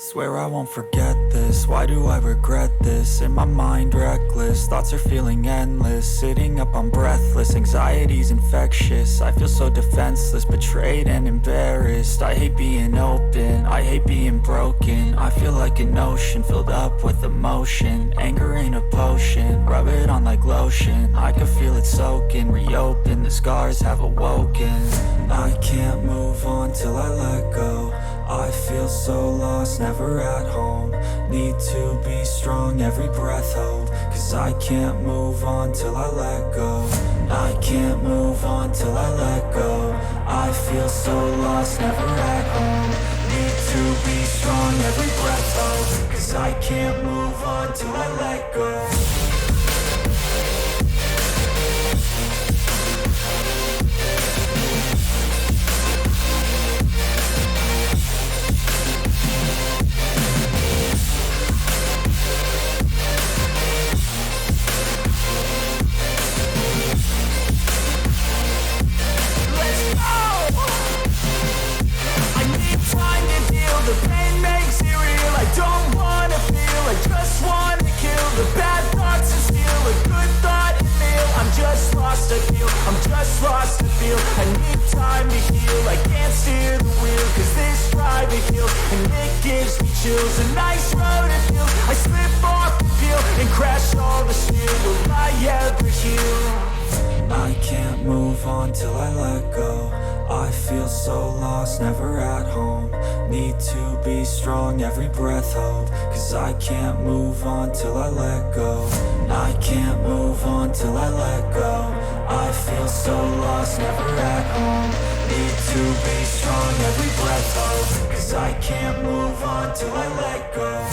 Swear I won't forget this, why do I regret this? In my mind reckless, thoughts are feeling endless. Sitting up I'm breathless, anxiety's infectious. I feel so defenseless, betrayed and embarrassed. I hate being open, I hate being broken. I feel like an ocean filled up with emotion. Anger ain't a potion, rub it on like lotion. I can feel it soaking, reopen, the scars have awoken. I can't move on till I let go. I feel so lost, never at home. Need to be strong, every breath hold. Cause I can't move on till I let go. I can't move on till I let go. I feel so lost, never at home. Need to be strong, every breath hold. Cause I can't move on till I let go. The pain makes it real, I don't wanna feel, I just wanna kill the bad thoughts and steal a good thought and feel. I'm just lost, I feel, I'm just lost to feel. I need time to heal, I can't steer the wheel. Cause this drive it heals, and it gives me chills. A nice road it feels, I slip off the peel and crash all the steel. Will I ever heal? I can't move on till I let go. I feel so lost, never at home. Need to be strong, every breath hold. Cause I can't move on till I let go. I can't move on till I let go. I feel so lost, never at home. Need to be strong, every breath hold. Cause I can't move on till I let go.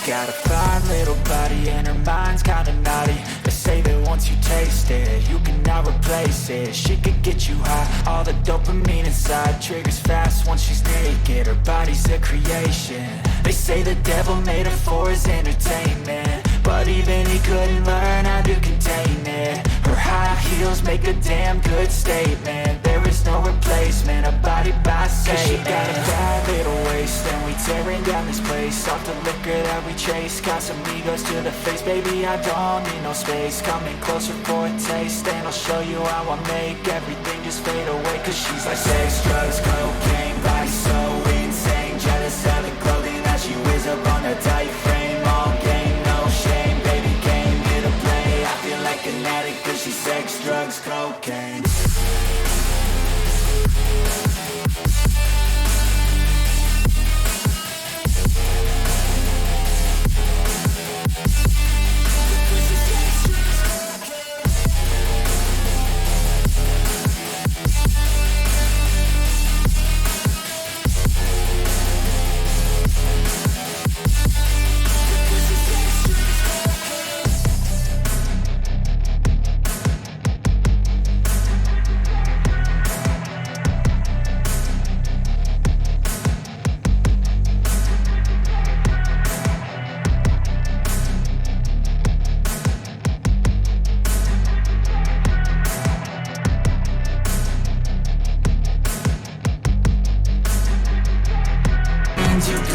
Got a fine little body and her mind's kinda naughty. They say that once you taste it, you cannot replace it. She could get you high, all the dopamine inside triggers fast once she's naked. Her body's a creation. They say the devil made her for his entertainment, but even he couldn't learn how to contain it. Her high heels make a damn good statement. There is no replacement, a body by Satan. Cause she got a bad little waist, and we tearing down this place off the liquor that we chase. Got some egos to the face, baby, I don't need no space. Coming closer for a taste, and I'll show you how I make everything just fade away. Cause she's like sex, drugs, cocaine, body so insane. Jealous of the clothing that she wears up on her tight frame. All game, no shame, baby came here to play. I feel like an addict cause she's sex, drugs, cocaine.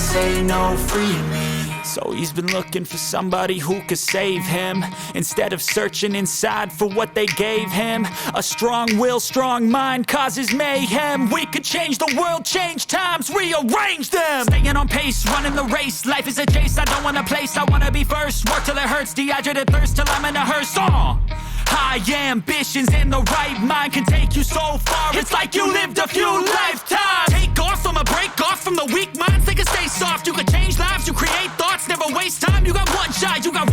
say no, free me. So He's been looking for somebody who could save him, instead of searching inside for what they gave him. A strong will, strong mind causes mayhem. We could change the world, change times, rearrange them. Staying on pace, running the race. Life is a chase, I don't want a place, I wanna be first. Work till it hurts, dehydrated thirst till I'm in a hearse. High ambitions and the right mind can take you so far. It's like you lived a few lifetimes. Take off from a break off from the weak minds. They can stay soft. You can change lives, you create thoughts, never waste time. You got one shot, you got